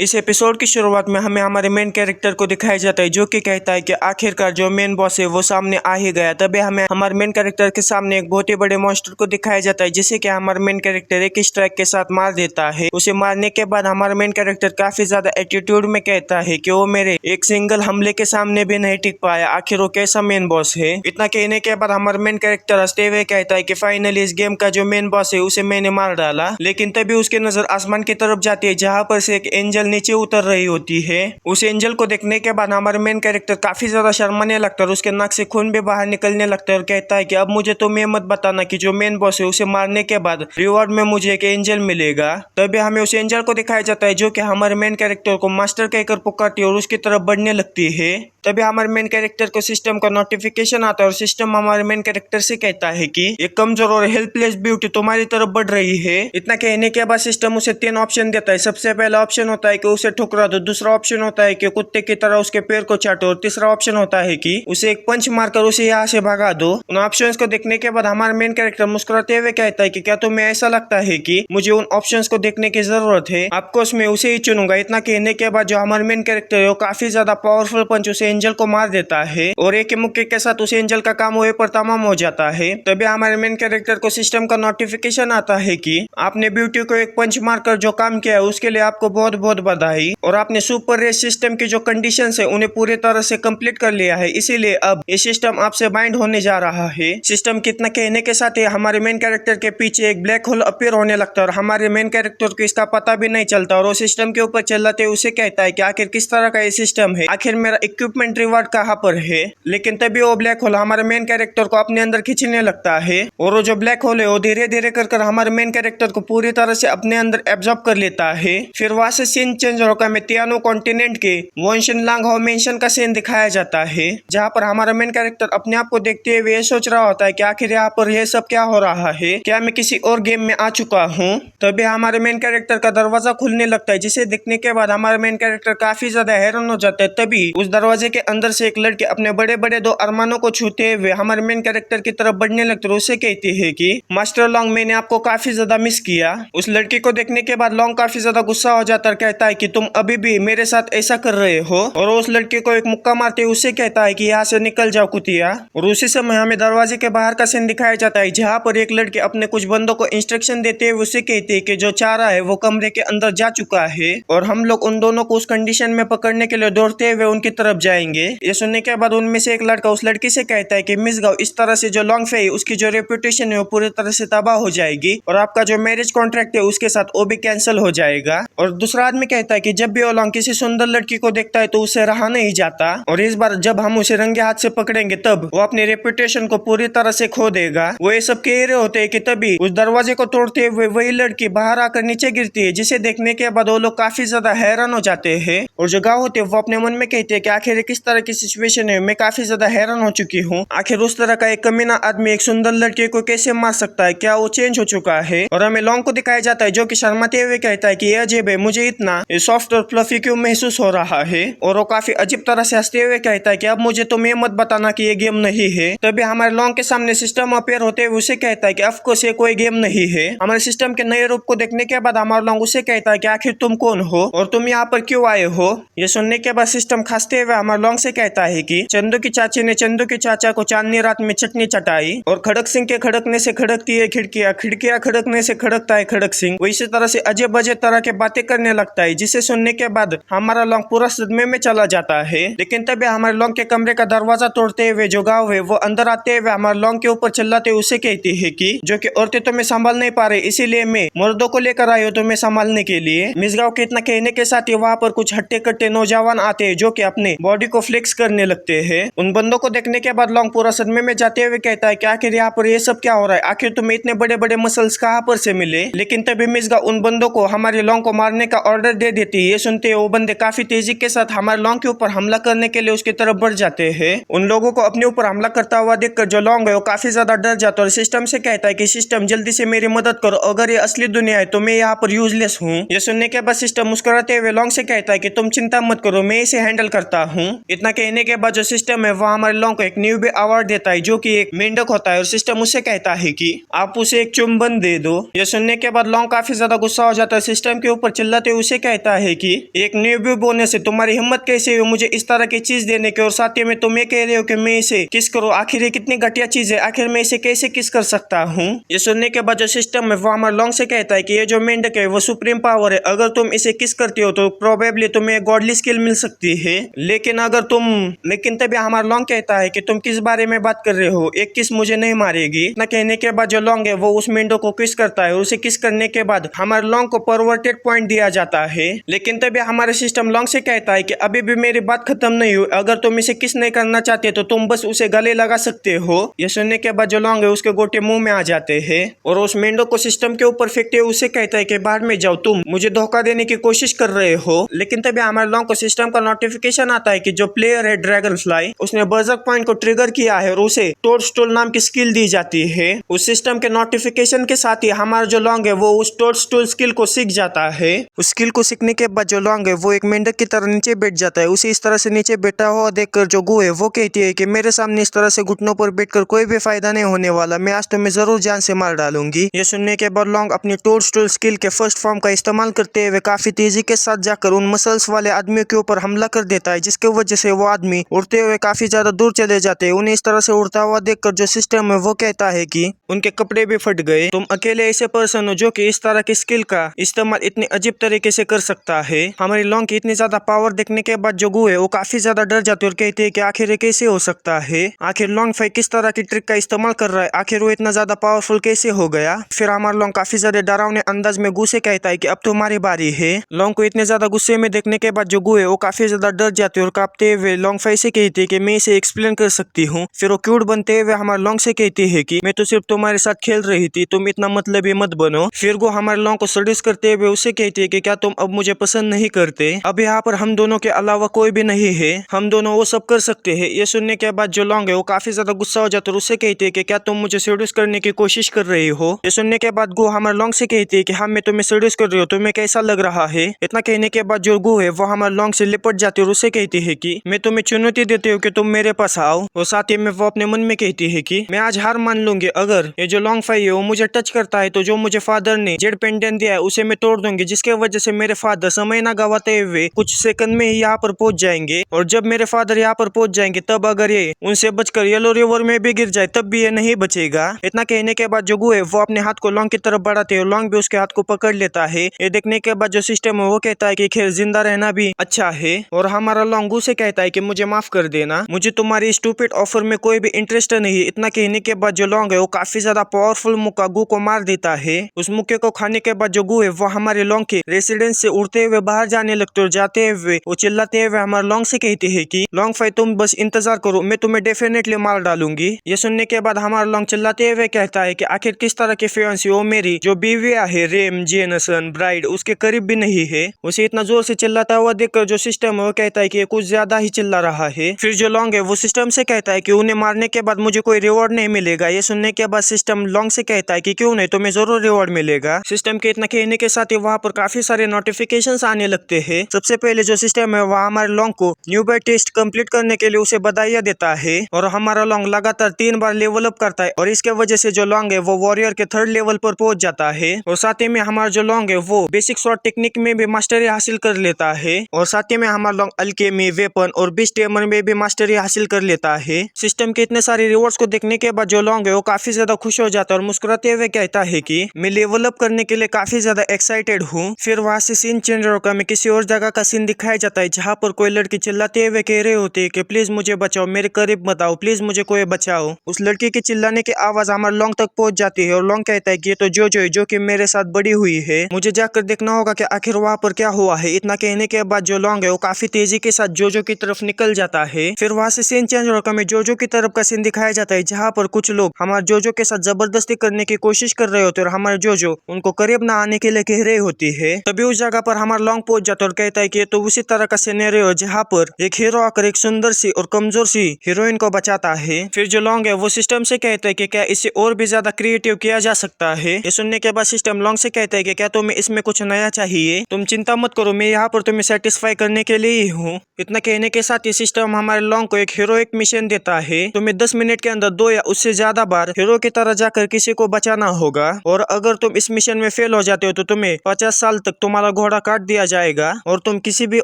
इस एपिसोड की शुरुआत में हमें हमारे मेन कैरेक्टर को दिखाया जाता है जो कि कहता है कि आखिरकार जो मेन बॉस है वो सामने आ ही गया। तभी हमें हमारे मेन कैरेक्टर के सामने एक बहुत ही बड़े मॉन्स्टर को दिखाया जाता है जिसे कि हमारा मेन कैरेक्टर एक स्ट्राइक के साथ मार देता है। उसे मारने के बाद हमारा मेन कैरेक्टर काफी ज्यादा एटीट्यूड में कहता है कि वो मेरे एक सिंगल हमले के सामने भी नहीं टिक पाया, आखिर वो कैसा मेन बॉस है। इतना कहने के बाद हमारा मेन कैरेक्टर हंसते हुए कहता है कि फाइनली इस गेम का जो मेन बॉस है उसे मैंने मार डाला। लेकिन तभी उसकी नजर आसमान की तरफ जाती है जहाँ पर से एक एंजल नीचे उतर रही होती है। उस एंजल को देखने के बाद हमारे मेन कैरेक्टर काफी ज्यादा शर्माने लगता है और उसके नाक से खून भी बाहर निकलने लगता है और कहता है कि अब मुझे तुम ये मत बताना कि जो मेन बॉस है उसे मारने के बाद रिवॉर्ड में मुझे एक एंजल मिलेगा। तभी हमें उस एंजल को दिखाया जाता है जो कि हमारे मेन कैरेक्टर को मास्टर कहकर पुकारती है और उसकी तरफ बढ़ने लगती है। तभी हमारे मेन कैरेक्टर को सिस्टम का नोटिफिकेशन आता है और सिस्टम हमारे मेन कैरेक्टर से कहता है कि एक कमजोर और हेल्पलेस ब्यूटी तुम्हारी तरफ बढ़ रही है। इतना कहने के बाद सिस्टम उसे 3 ऑप्शन देता है। सबसे पहला ऑप्शन होता है कि उसे ठुकरा दो, दूसरा ऑप्शन होता है कि कुत्ते की तरह उसके पैर को चाटो और तीसरा ऑप्शन होता है कि उसे एक पंच मारकर उसे यहाँ से भगा दो। उन ऑप्शंस को देखने के बाद हमारा मेन कैरेक्टर मुस्कुराते हुए कहता है कि क्या तुम्हें ऐसा लगता है कि मुझे उन ऑप्शंस को देखने की जरूरत है? ऑफकोर्स मैं उसे ही चुनूंगा। इतना कहने के बाद जो हमारा मेन कैरेक्टर है वो काफी ज्यादा पावरफुल पंच उसे एंजल को मार देता है और एक मुक्के के साथ उसे एंजल का काम वहीं पर तमाम हो जाता है। तभी हमारे मेन कैरेक्टर को सिस्टम का नोटिफिकेशन आता है कि आपने ब्यूटी को एक पंच मारकर जो काम किया है उसके लिए आपको बहुत बहुत बधाई और आपने सुपर रेस सिस्टम की जो कंडीशंस है उन्हें पूरी तरह से कंप्लीट कर लिया है, इसीलिए अब ये सिस्टम आपसे बाइंड होने जा रहा है। सिस्टम कितना कहने के साथ ही हमारे मेन कैरेक्टर के पीछे एक ब्लैक होल अपीयर होने लगता है और हमारे मेन कैरेक्टर को इसका पता भी नहीं चलता और वो सिस्टम के ऊपर चिल्लाते उसे कहता है कि आखिर किस तरह का ये सिस्टम है, आखिर मेरा इक्विपमेंट रिवॉर्ड कहाँ पर है। लेकिन तभी वो ब्लैक होल हमारे मेन कैरेक्टर को अपने अंदर खींचने लगता है और वो जो ब्लैक होल है वो धीरे धीरे कर हमारे मेन कैरेक्टर को पूरी तरह से अपने अंदर एब्जॉर्ब कर लेता है। फिर वहां से सीन चेंज होकर हमें तियानो कॉन्टिनेंट के वोनशनलांग मेंशन का सीन दिखाया जाता है जहाँ पर हमारा मेन कैरेक्टर अपने आप को देखते हुए ये सोच रहा होता है कि आखिर यहाँ पर यह सब क्या हो रहा है, क्या मैं किसी और गेम में आ चुका हूँ। तभी हमारे मेन कैरेक्टर का दरवाजा खुलने लगता है जिसे देखने के बाद हमारा मेन कैरेक्टर काफी ज्यादा हैरान हो जाता है। तभी उस दरवाजे के अंदर से एक लड़की अपने बड़े बड़े 2 अरमानों को छूते हुए हमारे मेन कैरेक्टर की तरफ बढ़ने लगती है। उसे कहती है कि मास्टर लॉन्ग मैंने आपको काफी ज्यादा मिस किया। उस लड़की को देखने के बाद लॉन्ग काफी ज्यादा गुस्सा हो जाता है, कहता है कि तुम अभी भी मेरे साथ ऐसा कर रहे हो और उस लड़की को एक मुक्का मारते हुए उसे कहता है कि यहाँ से निकल जाओ कुतिया। और उसी समय हमें दरवाजे के बाहर का सीन दिखाया जाता है जहाँ पर एक लड़की अपने कुछ बंदों को इंस्ट्रक्शन देते हुए उसे कहती है कि जो चाह रहा है वो कमरे के अंदर जा चुका है और हम लोग उन दोनों को उस कंडीशन में पकड़ने के लिए दौड़ते हुए उनकी तरफ जाएंगे। ये सुनने के बाद उनमें से एक लड़का उस लड़की से कहता है कि मिस गाओ, इस तरह से जो लॉन्ग फे है उसकी जो रेपुटेशन है वो पूरी तरह से तबाह हो जाएगी और आपका जो मैरिज कॉन्ट्रैक्ट है उसके साथ वो भी कैंसिल हो जाएगा। और दूसरा आदमी कहता है कि जब भी वो लॉन्ग किसी सुंदर लड़की को देखता है तो उसे रहा नहीं जाता और इस बार जब हम उसे रंगे हाथ से पकड़ेंगे तब वो अपनी रेपुटेशन को पूरी तरह से खो देगा। वो ये सब कह रहे होते हैं कि तभी उस दरवाजे को तोड़ते हुए वही लड़की बाहर आकर नीचे गिरती है जिसे देखने के बाद वो लोग काफी ज्यादा हैरान हो जाते हैं और जो गाँव होते हैं वो अपने मन में कहते हैं कि आखिर किस तरह की सिचुएशन है, मैं काफी ज्यादा हैरान हो चुकी हूँ। आखिर उस तरह का एक कमीना आदमी एक सुंदर लड़की को कैसे मार सकता है, क्या वो चेंज हो चुका है। और हमें लॉन्ग को दिखाया जाता है जो कि शर्माते हुए कहता है कि ये अजीब है, मुझे इतना सॉफ्ट और फ्लफी क्यों महसूस हो रहा है। और वो काफी अजीब तरह से हंसते हुए कहता है कि अब मुझे तुम ये मत बताना कि ये गेम नहीं है। तभी हमारे लॉन्ग के सामने सिस्टम अपीयर होते हुए उसे कहता है कि ऑफकोर्स ये कोई गेम नहीं है। हमारे सिस्टम के नए रूप को देखने के बाद हमारा लॉन्ग उसे कहता है कि आखिर तुम कौन हो और तुम यहाँ पर क्यों आए हो। ये सुनने के बाद सिस्टम खांसते हुए हमारे लॉन्ग से कहता है कि चंदू की चाची ने चंदू के चाचा को चांदनी रात में चटनी चटाई और खड़क सिंह के खड़कने से खड़कती है खिड़कियां, खिड़कियां खड़कने से खड़कता है खड़क सिंह। वो इसी तरह से अजब अजब तरह के बातें करने लगता है जिसे सुनने के बाद हमारा लॉन्ग पूरा सदमे में चला जाता है। लेकिन तभी हमारे लॉन्ग के कमरे का दरवाजा तोड़ते हुए जो गाँव है वो अंदर आते हुए हमारे लॉन्ग के ऊपर चिल्लाते हुए उसे कहती है कि जो कि औरतें तुम्हें संभाल नहीं पा रही इसीलिए मैं मर्दों को लेकर आई हूँ तुम्हें संभालने के लिए। मिसगांव के इतना कहने के साथ ही वहाँ पर कुछ हट्टे कट्टे नौजवान आते हैं जो कि अपने बॉडी को फ्लेक्स करने लगते हैं। उन बंदों को देखने के बाद लॉन्ग पूरा सदमे में जाते हुए कहता है कि आखिर यहाँ पर ये सब क्या हो रहा है, आखिर तुम्हें इतने बड़े बड़े मसल्स कहाँ पर से मिले। लेकिन तभी मिसगांव उन बंदों को हमारे लॉन्ग को मारने का ऑर्डर दे देती है। ये सुनते हुए वो बंदे काफी तेजी के साथ हमारे लॉन्ग के ऊपर हमला करने के लिए उसकी तरफ बढ़ जाते हैं। उन लोगों को अपने ऊपर हमला करता हुआ देखकर जो लॉन्ग है वो काफी ज्यादा डर जाता है और सिस्टम से कहता है कि सिस्टम जल्दी से मेरी मदद करो, अगर ये असली दुनिया है तो मैं यहाँ पर यूजलेस हूँ। ये सुनने के बाद सिस्टम मुस्कुराते हुए लॉन्ग से कहता है कि तुम चिंता मत करो, मैं इसे हैंडल करता हूँ। इतना कहने के बाद जो सिस्टम है वो हमारे लॉन्ग को एक न्यू बी अवार्ड देता है जो कि एक मेंढक होता है और सिस्टम उससे कहता है कि आप उसे एक चुंबन दे दो। ये सुनने के बाद लॉन्ग काफी ज्यादा गुस्सा हो जाता है, सिस्टम के ऊपर चिल्लाते हुए उसे कहता है कि एक न्यू बी बोलने से तुम्हारी हिम्मत कैसे हुई मुझे इस तरह की चीज देने की, और साथ ही में तुम ये कह रहे हो कि मैं इसे किस करूं, आखिर ये कितनी घटिया चीज है, आखिर मैं इसे कैसे किस कर सकता हूँ। ये सुनने के बाद जो सिस्टम है वो हमारे लॉन्ग से कहता है कि ये जो मेंढक है वो सुप्रीम पावर है, अगर तुम इसे किस करते हो तो प्रोबेबली तुम्हें गॉडली स्किल मिल सकती है, लेकिन तभी हमारा लॉन्ग कहता है कि तुम किस बारे में बात कर रहे हो, एक किस मुझे नहीं मारेगी। इतना कहने के बाद जो लॉन्ग है वो उस मेंढक को किस करता है और उसे किस करने के बाद हमारे लॉन्ग को परवर्टेड पॉइंट दिया जाता है। लेकिन तभी हमारे सिस्टम लॉन्ग से कहता है कि अभी भी मेरी बात खत्म नहीं हुई, अगर तुम इसे किस नहीं करना चाहते तो तुम बस उसे गले लगा सकते हो। यह सुनने के बाद जो लॉन्ग है उसके गोटे मुंह में आ जाते हैं और उस मेंढक को सिस्टम के ऊपर फेंकते हुए उसे कहता है कि बाहर में जाओ, तुम मुझे धोखा देने की कोशिश कर रहे हो। लेकिन तभी हमारे लॉन्ग को सिस्टम का नोटिफिकेशन आता है कि जो प्लेयर है ड्रैगन फ्लाई उसने बर्जर्क पॉइंट को ट्रिगर किया है और उसे टोडस्टूल नाम की स्किल दी जाती है। उस सिस्टम के नोटिफिकेशन के साथ ही हमारा जो लॉन्ग है वो उस टोडस्टूल स्किल को सीख जाता है। उस स्किल को सीखने के बाद जो लॉन्ग है वो एक मेंढक की तरह नीचे बैठ जाता है। उसे इस तरह से नीचे बैठा हुआ देखकर जो गू है वो कहती है कि मेरे सामने इस तरह से घुटनों पर बैठकर कोई भी फायदा नहीं होने वाला, मैं आज तुम्हें जरूर जान से मार डालूंगी। ये सुनने के बाद लॉन्ग अपनी टोडस्टूल स्किल के फर्स्ट फॉर्म का इस्तेमाल करते हुए काफी तेजी के साथ जाकर उन मसल्स वाले आदमियों के ऊपर हमला कर देता है, जिसके वजह से वो आदमी उड़ते हुए काफी ज्यादा दूर चले जाते हैं। उन्हें इस तरह से उड़ता हुआ देखकर जो सिस्टम है वो कहता है कि उनके कपड़े भी फट गए, तुम अकेले ऐसे पर्सन हो जो कि इस तरह की स्किल का इस्तेमाल इतनी अजीब तरीके से कर सकता है। हमारी लॉन्ग की इतनी ज्यादा पावर देखने के बाद जो गू है वो काफी ज्यादा डर जाते और कहते हैं कि आखिर ये कैसे हो सकता है, आखिर लॉन्ग फाई किस तरह की ट्रिक का इस्तेमाल कर रहा है, आखिर वो इतना ज्यादा पावरफुल कैसे हो गया। फिर हमारा लॉन्ग काफी ज्यादा डरावने अंदाज में गू से कहता है कि अब तुम्हारी बारी है। लॉन्ग को इतने ज्यादा गुस्से में देखने के बाद जो गू है वो काफी ज्यादा डर जाते और कांपते हुए लॉन्ग फाई से कहती है कि मैं इसे एक्सप्लेन कर सकती हूँ। फिर वो क्यूट बनते हुए हमारे लॉन्ग से कहती है कि मैं तो सिर्फ तुम्हारे साथ खेल रही थी, तुम इतना मतलबी मत बनो। फिर वो हमारे लॉन्ग को सडिस करते हुए उसे कहती है कि क्या तुम अब मुझे पसंद नहीं करते, अब यहाँ पर हम दोनों के अलावा कोई भी नहीं है, हम दोनों वो सब कर सकते हैं। ये सुनने के बाद जो लॉन्ग है वो काफी ज्यादा गुस्सा हो जाता है और उससे कहती है कि क्या तुम मुझे सडिस करने की कोशिश कर रही हो। ये सुनने के बाद गो हमारे लॉन्ग से कहती है कि हाँ मैं तुम्हें सडिस कर रही हूँ, तुम्हें कैसा लग रहा है। इतना कहने के बाद जो गो है वो हमारे लॉन्ग से लिपट जाती है और उससे कहती है कि मैं तुम्हें चुनौती देती हूँ कि तुम मेरे पास आओ। और साथ ही में वो अपने मन में कहती है कि मैं आज हार मान लूंगी, अगर ये जो लॉन्ग फाई है वो मुझे टच करता है तो जो मुझे फादर ने जेड पेंडेंट दिया है उसे मैं तोड़ दूंगी, जिसके वजह से मेरे फादर समय ना गवाते हुए कुछ सेकंड में ही यहाँ पर पहुंच जाएंगे। और जब मेरे फादर यहाँ पर पहुंच जाएंगे तब अगर ये उनसे बचकर येलो रिवर में भी गिर जाए तब भी ये नहीं बचेगा। इतना कहने के बाद जो गू है वो अपने हाथ को लॉन्ग की तरफ बढ़ाते है और लॉन्ग भी उसके हाथ को पकड़ लेता है। ये देखने के बाद जो सिस्टम है वो कहता है कि खैर जिंदा रहना भी अच्छा है। और हमारा लॉन्ग गू से कहता है कि मुझे माफ कर देना, मुझे तुम्हारी स्टूपिड ऑफर में कोई भी इंटरेस्ट नहीं है। इतना कहने के बाद जो लॉन्ग है वो काफी ज्यादा पावरफुल मुक्का गू को मार देता है। उस मुक्के को खाने के बाद जो गू है वो हमारे लॉन्ग के रेसिडेंस से उड़ते हुए बाहर जाने लगते और जाते हुए वो चिल्लाते हुए हमारे लॉन्ग से कहती है कि लॉन्ग फाई तुम बस इंतजार करो, मैं तुम्हें डेफिनेटली मार डालूंगी। ये सुनने के बाद हमारा लॉन्ग चिल्लाते हुए कहता है कि आखिर किस तरह की फियांसी वो मेरी जो बीविया है रेम जेनसन ब्राइड उसके करीब भी नहीं है। उसे इतना जोर से चिल्लाता हुआ देखकर जो सिस्टम है वो कहता है कि ये कुछ ज्यादा ही चिल्ला रहा है। फिर जो लॉन्ग है वो सिस्टम से कहता है कि उन्हें मारने के बाद मुझे कोई रिवॉर्ड नहीं मिलेगा। ये सुनने के बाद सिस्टम लॉन्ग से कहता है कि क्यों नहीं, तुम्हें जरूर रिवॉर्ड मिलेगा। सिस्टम के इतना कहने के साथ ही वहाँ पर काफी सारे नोटिफिकेशंस आने लगते हैं। सबसे पहले जो सिस्टम है वह हमारे लॉन्ग को न्यू बाय टेस्ट कंप्लीट करने के लिए उसे बधाइयां देता है और हमारा लॉन्ग लगातार 3 बार लेवल अप करता है और इसके वजह से जो लॉन्ग है वो वॉरियर के 3rd लेवल पर पहुंच जाता है। और साथ ही में हमारा जो लॉन्ग है वो बेसिक शॉट टेक्निक में भी मास्टरी हासिल कर लेता है और साथ ही में हमारा लॉन्ग अल्केमी वेपन और बीस्ट टेमर में भी मास्टरी हासिल कर लेता है। सिस्टम के इतने सारे रिवॉर्ड्स को देखने के बाद जो लॉन्ग है वो काफी ज्यादा खुश हो जाता है और मुस्कुराते हुए कहता है कि मैं लेवल अप करने के लिए काफी ज्यादा एक्साइटेड हूँ। फिर वहाँ से सीन चेंज होकर में किसी और जगह का सीन दिखाया जाता है जहाँ पर कोई लड़की चिल्लाते हुए कह रहे होते हैं कि प्लीज मुझे बचाओ, मेरे करीब मत आओ, प्लीज मुझे कोई बचाओ। उस लड़की के चिल्लाने की आवाज हमारे लॉन्ग तक पहुंच जाती है और लॉन्ग कहता है कि ये तो जो है जो कि मेरे साथ बड़ी हुई है, मुझे जाकर देखना होगा कि आखिर वहाँ पर क्या हुआ है। इतना कहने के बाद जो लॉन्ग है वो काफी तेजी के साथ जोजो की तरफ निकल जाता है। फिर वहाँ से सीन चेंज होकर में जोजो की तरफ का सीन दिखाया जाता है जहाँ पर कुछ लोग हमारे जोजो के साथ जबरदस्ती करने की कोशिश कर रहे होते हैं और हमारे जोजो उनको करीब ना आने के लिए कह रही होती है। तभी उस जगह पर हमारा लॉन्ग पहुंच जाता है और कहता है कि ये तो उसी तरह का सिनेरियो है जहाँ पर एक हीरो आकर एक सुंदर सी और कमजोर सी हीरोइन को बचाता है। फिर जो लॉन्ग है वो सिस्टम से कहता है कि क्या इसे और भी ज्यादा क्रिएटिव किया जा सकता है। ये सुनने के बाद सिस्टम लॉन्ग से कहता है कि क्या तुम्हें इसमें कुछ नया चाहिए, तुम चिंता मत करो, मैं यहाँ पर तुम्हें सेटिस्फाई करने के लिए ही हूँ। इतना कहने के साथ ही सिस्टम हमारे लॉन्ग को एक हीरोइक मिशन देता है। तुम्हें 10 मिनट के अंदर 2 या उससे ज्यादा बार हीरो की तरह जाकर किसी को बचाना होगा और अगर तुम इस मिशन में फेल हो जाते हो तो तुम्हें 50 साल तक तुम्हारा घोड़ा काट दिया जाएगा और तुम किसी भी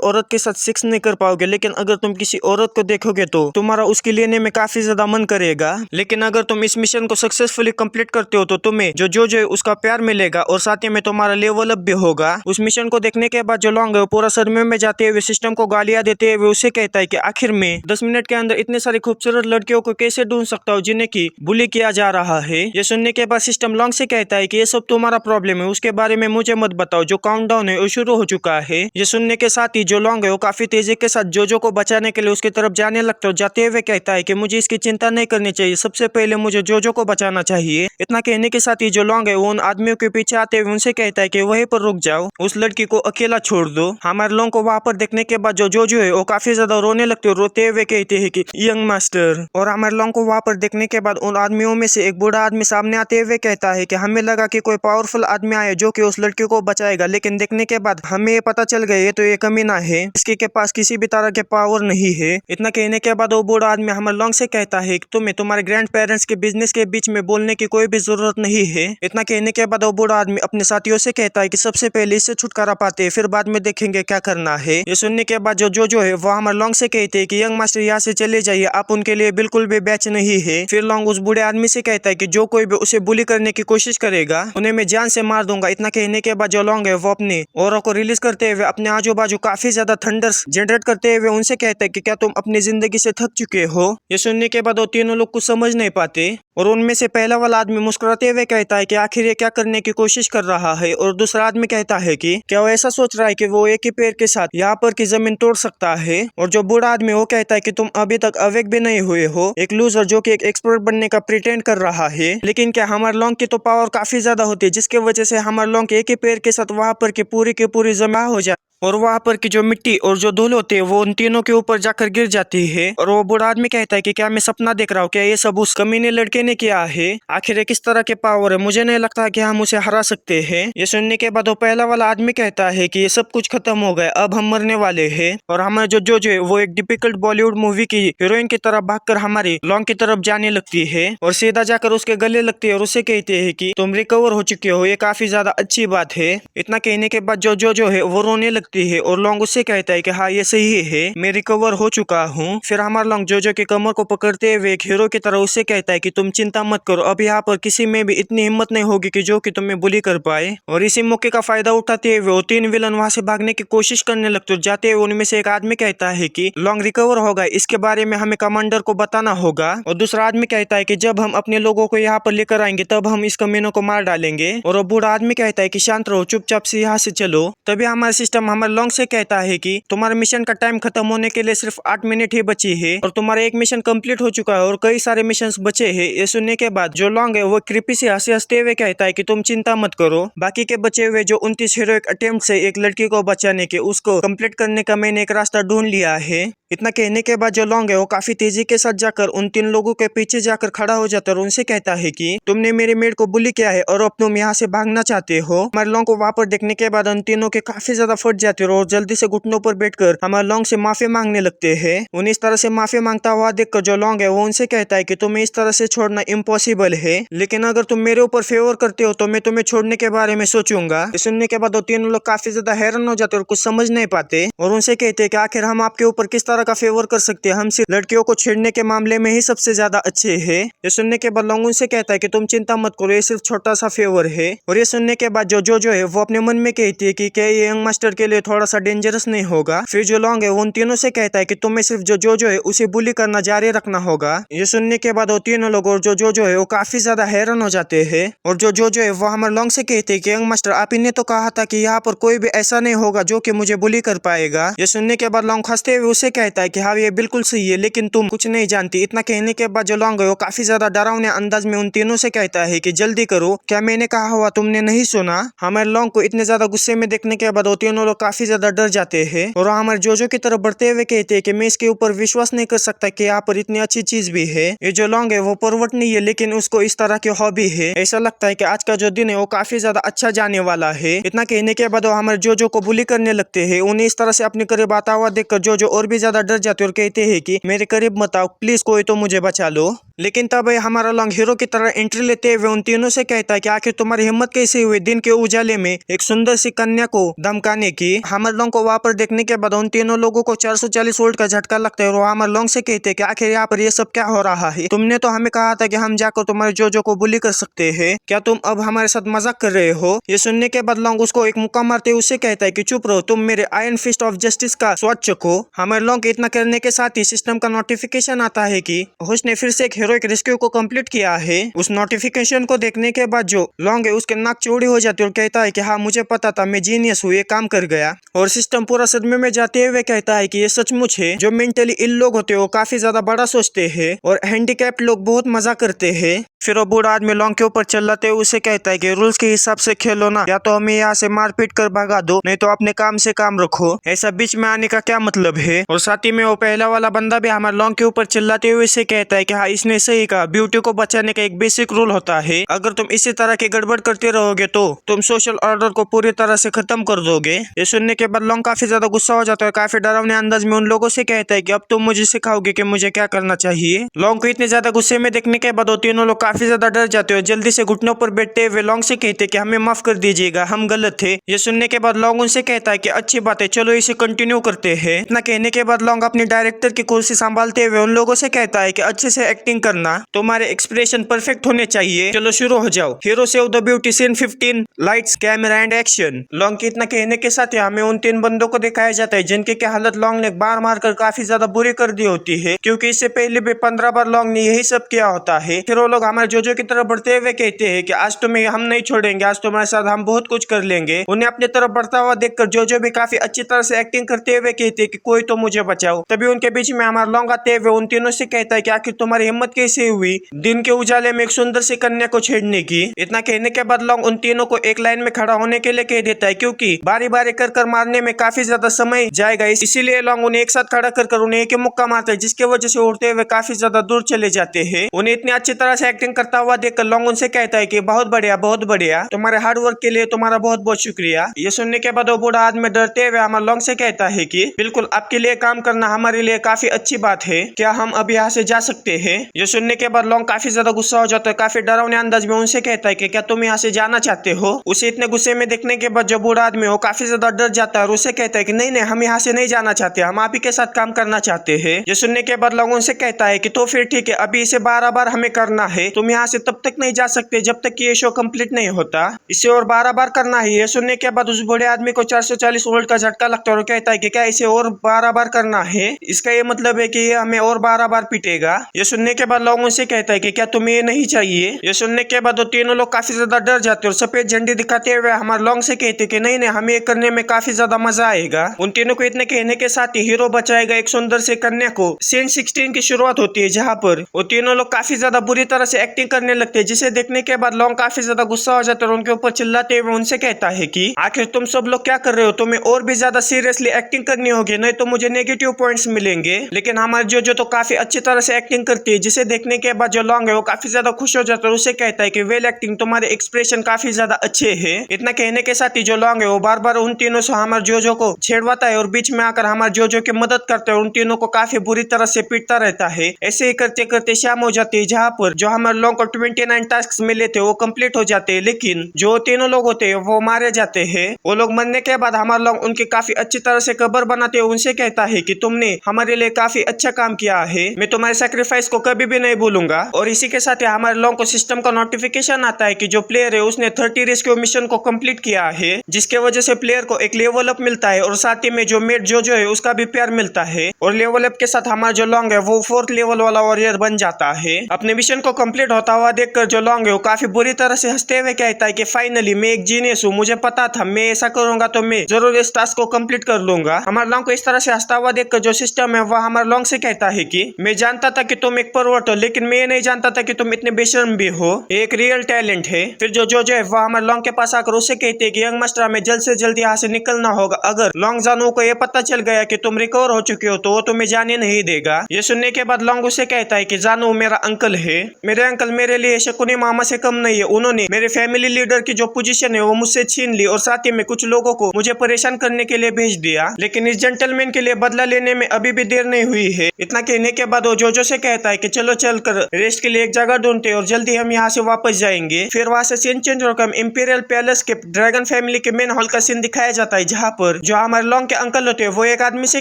औरत के साथ सेक्स नहीं कर पाओगे। लेकिन अगर तुम किसी औरत को देखोगे तो तुम्हारा उसकी लेने में काफी ज्यादा मन करेगा। लेकिन अगर तुम इस मिशन को सक्सेसफुली कंप्लीट करते हो तो तुम्हें जो है उसका प्यार मिलेगा और साथ ही में तुम्हारा लेवल अप भी होगा। उस मिशन को देखने के बाद जो लॉन्ग है पूरा सदमे में जाते हुए सिस्टम को गालियां देते हुए उसे कहता है कि आखिर में 10 मिनट के अंदर इतने सारी खूबसूरत लड़कियों को कैसे ढूंढ सकता हूँ जिन्हें की बुली किया जा रहा है। ये सुनने के बाद सिस्टम लॉन्ग से कहता है कि ये सब तुम्हारा प्रॉब्लम है, उसके बारे में मुझे मत बताओ, जो काउंटडाउन है वो शुरू हो चुका है। ये सुनने के साथ ही जो लॉन्ग है वो काफी तेजी के साथ जोजो को बचाने के लिए उसकी तरफ जाने लगता है। जाते हुए कहता है कि मुझे इसकी चिंता नहीं करनी चाहिए, सबसे पहले मुझे जोजो को बचाना चाहिए। इतना कहने के साथ ही जो लॉन्ग है वो उन आदमियों के पीछे आते हुए उनसे कहता है कि वहीं पर रुक जाओ, उस लड़की को अकेला छोड़ दो। हमारे लॉन्ग को वहां पर देखने के बाद जो जोजो है वो काफी ज्यादा रोने लगते, रोते हुए कहते हैं कि यंग मास्टर। और हमारे लॉन्ग को वहां पर देखने के बाद उन आदमियों में से एक बूढ़ा आदमी सामने आते हुए कहता है कि हमें लगा कि कोई पावरफुल आदमी आए जो कि उस लड़की को बचाएगा, लेकिन देखने के बाद हमें ये पता चल गया तो ये कमीना है, इसके के पास किसी भी तरह के पावर नहीं है। इतना कहने के बाद वो बूढ़ा आदमी हमारे लॉन्ग से कहता है कि तुम्हें तुम्हारे ग्रैंड पेरेंट्स के बिजनेस के बीच में बोलने की कोई भी जरूरत नहीं है। इतना कहने के बाद वो बूढ़ा आदमी अपने साथियों से कहता है कि सबसे पहले इससे छुटकारा पाते हैं, फिर बाद में देखेंगे क्या करना है। ये सुनने के बाद जो है वो हमारे लॉन्ग से कहते हैं कि यंग मास्टर यहाँ से चले जाइए, आप उनके लिए बिल्कुल भी बैच नहीं है। फिर लॉन्ग उस बूढ़े आदमी से कहता है कि जो कोई भी उसे बुली करने की कोशिश करेगा उन्हें मैं जान से मार दूंगा। इतना कहने के बाद जो लॉन्ग है वो अपने ऑरा को रिलीज करते हुए अपने आजू बाजू काफी ज्यादा थंडर्स जनरेट करते हुए उनसे कहता है कि क्या तुम अपनी जिंदगी से थक चुके हो। ये सुनने के बाद वो तीनों लोग कुछ समझ नहीं पाते और उनमें से पहला वाला आदमी मुस्कुराते हुए कहता है कि आखिर ये क्या करने की कोशिश कर रहा है, और दूसरा आदमी कहता है कि क्या वो ऐसा सोच रहा है कि वो एक ही पैर के साथ यहाँ पर की जमीन तोड़ सकता है। और जो बूढ़ा आदमी वो कहता है कि तुम अभी तक अवेक भी नहीं हुए हो, एक लूजर जो कि एक एक्सपर्ट बनने का प्रिटेंड कर रहा है। लेकिन क्या हमारे लॉन्ग की तो पावर काफी ज्यादा होती है जिसकी वजह से हमारे लॉन्ग एक ही पैर के साथ वहां पर की पूरी जमा हो जाए और वहां पर की जो मिट्टी और जो धूल होती है वो उन तीनों के ऊपर जाकर गिर जाती है। और वो बूढ़ा आदमी कहता है कि क्या मैं सपना देख रहा हूँ, क्या ये सब उस कमीने लड़के ने किया है, आखिर किस तरह के पावर है, मुझे नहीं लगता कि हम उसे हरा सकते हैं। ये सुनने के बाद वो पहला वाला आदमी कहता है कि ये सब कुछ खत्म हो गया, अब हम मरने वाले हैं। और हमारे जो है वो एक डिपिकल्ट बॉलीवुड मूवी की हीरोइन की तरह भागकर हमारी लॉन्ग की तरफ जाने लगती है और सीधा जाकर उसके गले लगती है और उसे कहते हैं कि तुम रिकवर हो चुके हो, ये काफी ज्यादा अच्छी बात है। इतना कहने के बाद जो है वो रोने लगती है और लॉन्ग उससे कहता है कि हाँ ये सही है, मैं रिकवर हो चुका हूँ। फिर हमारा लॉन्ग जो के कमर को पकड़ते हुए एक हीरो की तरह उससे कहता है कि तुम चिंता मत करो, अब यहाँ पर किसी में भी इतनी हिम्मत नहीं होगी कि जो कि तुम्हें बुली कर पाए। और इसी मौके का फायदा उठाते हुए वो 3 विलन वहां से भागने की कोशिश करने लगते। जाते हुए उनमें से एक आदमी कहता है कि लॉन्ग रिकवर होगा, इसके बारे में हमें कमांडर को बताना होगा। और दूसरा आदमी कहता है कि जब हम अपने लोगों को यहाँ पर लेकर आएंगे तब हम इस कमीनों को मार डालेंगे। और वो बूढ़ा आदमी कहता है कि शांत रहो, चुपचाप से यहाँ से चलो। तभी हमारा सिस्टम हमारे लॉन्ग से कहता है कि तुम्हारे मिशन का टाइम खत्म होने के लिए सिर्फ 8 मिनट ही बची है और तुम्हारा एक मिशन कंप्लीट हो चुका है और कई सारे मिशन बचे हैं। ये सुनने के बाद जो लॉन्ग है वो कृपी से हंसते हुए कहता है कि तुम चिंता मत करो, बाकी के बचे हुए जो 29 हीरोइक अटेम्प्ट से एक लड़की को बचाने के उसको कंप्लीट करने का मैंने एक रास्ता ढूंढ लिया है। इतना कहने के बाद जो लॉन्ग है वो काफी तेजी के साथ जाकर उन 3 लोगों के पीछे जाकर खड़ा हो जाता है और उनसे कहता है कि तुमने मेरे मेड को बुली किया है और अब तुम यहाँ से भागना चाहते हो। हमारे लॉन्ग को वहां पर देखने के बाद उन तीनों के काफी ज्यादा फट जाते हैं और जल्दी से घुटनों पर बैठकर हमारे लॉन्ग से माफी मांगने लगते हैं। उन्हें इस तरह से माफी मांगता हुआ देखकर जो लॉन्ग है वो उनसे कहता है कि तुम्हें इस तरह से छोड़ना इम्पॉसिबल है, लेकिन अगर तुम मेरे ऊपर फेवर करते हो तो मैं तुम्हें छोड़ने के बारे में सोचूंगा। सुनने के बाद वो तीनों लोग काफी ज्यादा हैरान हो जाते और कुछ समझ नहीं पाते और उनसे कहते हैं कि आखिर हम आपके ऊपर किस तरह का फेवर कर सकते हैं, हम सिर्फ लड़कियों को छेड़ने के मामले में ही सबसे ज्यादा अच्छे हैं। ये सुनने के बाद लॉन्ग उनसे कहता है कि तुम चिंता मत करो, ये सिर्फ छोटा सा फेवर है। और ये सुनने के बाद जो है वो अपने मन में कहती है कि क्या ये यंग मास्टर के लिए थोड़ा सा डेंजरस नहीं होगा। फिर जो लॉन्ग है वो उन तीनों से कहता है कि तुम्हें सिर्फ जो है उसे बुली करना जारी रखना होगा। ये सुनने के बाद वो तीनों लोग और जो है वो काफी ज्यादा हैरान हो जाते हैं और जो है वो हमारे लॉन्ग से कहते हैं कि यंग मास्टर आप ही ने तो कहा था कि यहाँ पर कोई भी ऐसा नहीं होगा जो कि मुझे बुली कर पाएगा। ये सुनने के बाद लॉन्ग हंसते हुए उसे कहता है कि हाँ ये बिल्कुल सही है, लेकिन तुम कुछ नहीं जानती। इतना कहने के बाद जो लॉन्ग है वो काफी ज्यादा डरावने अंदाज में उन तीनों से कहता है कि जल्दी करो, क्या मैंने कहा हुआ तुमने नहीं सुना। हमारे लॉन्ग को इतने ज्यादा गुस्से में देखने के बाद वो तीनों लोग काफी ज्यादा डर जाते हैं और हमारे जो की तरफ बढ़ते हुए कहते हैं कि मैं इसके ऊपर विश्वास नहीं कर सकता कि यहाँ पर इतनी अच्छी चीज भी है। ये जो लॉन्ग है वो परवट नहीं है, लेकिन उसको इस तरह की हॉबी है। ऐसा लगता है कि आज का जो दिन है वो काफी ज्यादा अच्छा जाने वाला है। इतना कहने के बाद वो हमारे जो को बुली करने लगते हैं। उन्हें इस तरह से अपने करीब आता हुआ देखकर जो और भी ज्यादा ज्यादा डर जाते और कहते हैं कि मेरे करीब मत आओ, प्लीज कोई तो मुझे बचा लो। लेकिन तब हमारा लॉन्ग हीरो की तरह एंट्री लेते हुए उन तीनों से कहता है कि आखिर तुम्हारी हिम्मत कैसे हुई दिन के उजाले में एक सुंदर सी कन्या को धमकाने की। हमारे लॉन्ग को वहां पर देखने के बाद उन तीनों लोगों को 440 वोल्ट का झटका लगता है और वो हमारे लॉन्ग से कहते हैं कि आखिर यहाँ पर ये सब क्या हो रहा है। तुमने तो हमें कहा था कि हम जाकर तुम्हारे जोजो को बुली कर सकते हैं, क्या तुम अब हमारे साथ मजाक कर रहे हो। ये सुनने के बाद लॉन्ग उसको एक मुक्का मारते हुए उससे कहता है कि चुप रहो, तुम मेरे आयरन फिस्ट ऑफ जस्टिस का स्वाद चखो। हमारे लॉन्ग इतना करने के साथ ही सिस्टम का नोटिफिकेशन आता है कि होस्ट ने फिर से एक हीरोइक रेस्क्यू को कंप्लीट किया है। उस नोटिफिकेशन को देखने के बाद जो लॉन्ग है उसके नाक चौड़ी हो जाती है और कहता है कि हाँ मुझे पता था, मैं जीनियस हूँ, ये काम कर गया। और सिस्टम पूरा सदमे में जाते हुए कहता है कि ये सचमुच है, जो मेंटली इल लोग होते हैं वो काफी ज्यादा बड़ा सोचते हैं और हैंडीकैप्ड लोग बहुत मजा करते हैं। फिर वो बूढ़ा आदमी लॉन्ग के ऊपर चिल्लाते हुए उसे कहता है कि रूल्स के हिसाब से खेलो ना, या तो हमें यहाँ से मारपीट कर भगा दो, नहीं तो अपने काम से काम रखो, ऐसा बीच में आने का क्या मतलब है। और साथ ही में वो पहला वाला बंदा भी हमारे लॉन्ग के ऊपर चिल्लाते हुए इसे कहता है कि हाँ इसने सही कहा, ब्यूटी को बचाने का एक बेसिक रूल होता है, अगर तुम इसी तरह की गड़बड़ करते रहोगे तो तुम सोशल ऑर्डर को पूरी तरह से खत्म कर दोगे। ये सुनने के बाद लॉन्ग काफी ज्यादा गुस्सा हो जाता है, काफी डरावने अंदाज में उन लोगों से कहता है कि अब तुम मुझे सिखाओगे कि मुझे क्या करना चाहिए। लॉन्ग को इतने ज्यादा गुस्से में देखने के बाद वो तीनों लोग काफी ज्यादा डर जाते हो, जल्दी से घुटनों पर बैठते हुए लॉन्ग से कहते कि हमें माफ कर दीजिएगा, हम गलत थे। ये सुनने के बाद लॉन्ग उनसे कहता है कि अच्छी बात है, चलो इसे कंटिन्यू करते हैं। इतना कहने के बाद लॉन्ग अपनी डायरेक्टर की कुर्सी संभालते हुए उन लोगों से कहता है कि अच्छे से एक्टिंग करना, तुम्हारे एक्सप्रेशन परफेक्ट होने चाहिए, चलो शुरू हो जाओ। Hero save the beauty scene 15 lights camera and action. लॉन्ग के इतना कहने के साथ ही हमें उन तीन बंदों को दिखाया जाता है जिनकी की हालत लॉन्ग ने बार मार कर काफी ज्यादा बुरी कर दी होती है, क्योंकि इससे पहले भी 15 बार लॉन्ग ने यही सब किया होता है। फिर वो लोग हमारे जोजो की तरफ बढ़ते हुए कहते हैं कि आज तुम्हें हम नहीं छोड़ेंगे, आज तुम्हारे साथ हम बहुत कुछ कर लेंगे। उन्हें अपनी तरफ बढ़ता हुआ देखकर जोजो भी काफी अच्छी तरह से एक्टिंग करते हुए कहते हैं कि कोई तो मुझे बचाओ। तभी उनके बीच में हमारा लॉन्ग आते हुए उन तीनों से कहता है कि आखिर तुम्हारी हिम्मत कैसे हुई दिन के उजाले में एक सुंदर सी कन्या को छेड़ने की। इतना कहने के बाद लॉन्ग उन तीनों को एक लाइन में खड़ा होने के लिए कह देता है, क्योंकि बारी बारी कर मारने में काफी ज्यादा समय जाएगा, इसीलिए लॉन्ग उन्हें एक साथ खड़ा कर उन्हें एक मुक्का मारता है, जिसकी वजह से उड़ते हुए काफी ज्यादा दूर चले जाते हैं। उन्हें इतनी अच्छी तरह से एक्टिंग करता हुआ देखकर लॉन्ग उनसे कहता है कि बहुत बढ़िया, तुम्हारे हार्ड वर्क के लिए तुम्हारा बहुत बहुत शुक्रिया। ये सुनने के बाद वो बूढ़ा आदमी डरते हुए हमारे लॉन्ग से कहता है कि बिल्कुल आपके लिए काम करना हमारे लिए काफी अच्छी बात है, क्या हम अब यहाँ से जा सकते हैं। ये सुनने के बाद लॉन्ग काफी ज्यादा गुस्सा हो जाता है, काफी डरावने अंदाज में उनसे कहता है कि क्या तुम यहाँ से जाना चाहते हो। उसे इतने गुस्से में देखने के बाद जो बूढ़ा आदमी हो काफी ज्यादा डर जाता है और उसे कहता है कि नहीं हम यहाँ से नहीं जाना चाहते, हम आप ही के साथ काम करना चाहते हैं। ये सुनने के बाद लॉन्ग उनसे कहता है कि तो फिर ठीक है, अभी इसे 12 बार हमें करना है, तुम यहाँ से तब तक नहीं जा सकते जब तक कि ये शो कंप्लीट नहीं होता, इसे और 12 बार करना है। ये सुनने के बाद उस बूढ़े आदमी को 440 वोल्ट का झटका लगता है और कहता है कि क्या इसे और 12 बार करना है, इसका ये मतलब है कि ये हमें और 12 बार पीटेगा। ये सुनने के बाद लोग उनसे कहता है कि क्या तुम्हें ये नहीं चाहिए। ये सुनने के बाद वो तीनों लोग काफी ज्यादा डर जाते हैं और सफेद झंडी दिखाते हुए हमारे लॉन्ग से कहते कि नहीं हमें ये करने में काफी ज्यादा मजा आएगा। उन तीनों को इतने कहने के साथ ही हीरो बचाएगा एक सुंदर से कन्या को। सीन 16 की शुरुआत होती है जहाँ पर वो तीनों लोग काफी ज्यादा बुरी तरह से एक्टिंग करने लगते हैं, जिसे देखने के बाद लॉन्ग काफी ज्यादा गुस्सा हो जाता है और उनके ऊपर चिल्लाते हुए उनसे कहता है कि आखिर तुम सब लोग क्या कर रहे हो, तुम्हें और भी ज्यादा सीरियसली एक्टिंग करनी होगी, नहीं तो मुझे नेगेटिव पॉइंट्स मिलेंगे। लेकिन हमारे जो तो काफी अच्छी तरह से एक्टिंग करती है, जिसे देखने के बाद जो लॉन्ग है वो काफी ज्यादा खुश हो जाता है और उसे कहता है कि वेल एक्टिंग, तुम्हारे एक्सप्रेशन काफी ज्यादा अच्छे है। इतना कहने के साथ ही जो लॉन्ग है वो बार बार उन तीनों से हमारे जो को छेड़वाता है और बीच में आकर हमारे जो की मदद करता है, उन तीनों को काफी बुरी तरह से पीटता रहता है। ऐसे ही करते करते शाम हो जाती है, जहाँ पर जो हमारे लॉन्ग को 29 टास्क मिले थे वो कंप्लीट हो जाते हैं, लेकिन जो तीनों लोग होते हैं वो मारे जाते हैं। वो लोग मरने के बाद हमारे लोग उनकी काफी अच्छी तरह से कब्र बनाते हैं, उनसे कहता है कि तुमने हमारे लिए काफी अच्छा काम किया है, मैं तुम्हारे सैक्रिफाइस को कभी भी नहीं भूलूंगा। और इसी के साथ ही हमारे लोगों को सिस्टम का नोटिफिकेशन आता है कि जो प्लेयर है उसने 30 रेस्क्यू मिशन को कंप्लीट किया है, जिसके वजह से प्लेयर को एक लेवल अप मिलता है और साथ ही में जो मेट जो है उसका भी प्यार मिलता है। और लेवल अप के साथ हमारा जो लॉन्ग है वो 4th लेवल वाला वॉरियर बन जाता है। अपने मिशन को कंप्लीट होता हुआ देखकर जो लॉन्ग है वो काफी बुरी तरह से हंसते हुए कहता है कि फाइनली मैं एक जीनियस हूँ, मुझे पता था मैं ऐसा करूंगा तो मैं जरूर इस टास्क को कंप्लीट कर लूंगा। हमारे लॉन्ग को इस तरह से हंसता हुआ देखकर जो सिस्टम है वह हमारे लॉन्ग से कहता है कि मैं जानता था कि तुम एक एक्सपर्ट हो, लेकिन मैं नहीं जानता था कि तुम इतने बेशर्म भी हो। एक रियल टैलेंट है। फिर जो है वह हमारे लॉन्ग के पास आकर उससे कहते हैं कि यंग मास्टर हमें जल्द से जल्द यहाँ से निकलना होगा। अगर लॉन्ग जानू को ये पता चल गया कि तुम रिकवर हो चुके हो तो वो तुम्हें जाने नहीं देगा। ये सुनने के बाद लॉन्ग उसे कहता है कि जानू मेरा अंकल है। मेरे अंकल मेरे लिए शकुनी मामा से कम नहीं है। उन्होंने मेरे फैमिली लीडर की जो पोजीशन है वो मुझसे छीन ली और साथ ही में कुछ लोगों को मुझे परेशान करने के लिए भेज दिया। लेकिन इस जेंटलमैन के लिए बदला लेने में अभी भी देर नहीं हुई है। इतना कहने के बाद वो जोजो से कहता है कि चलो चलकर रेस्ट के लिए एक जगह ढूंढते और जल्दी हम यहाँ से वापस जाएंगे। फिर वहाँ से सीन चेंज होकर इंपीरियल पैलेस के ड्रैगन फैमिली के मेन हॉल का सीन दिखाया जाता है, जहाँ पर जो हमारे लॉन्ग के अंकल होते हैं वो एक आदमी से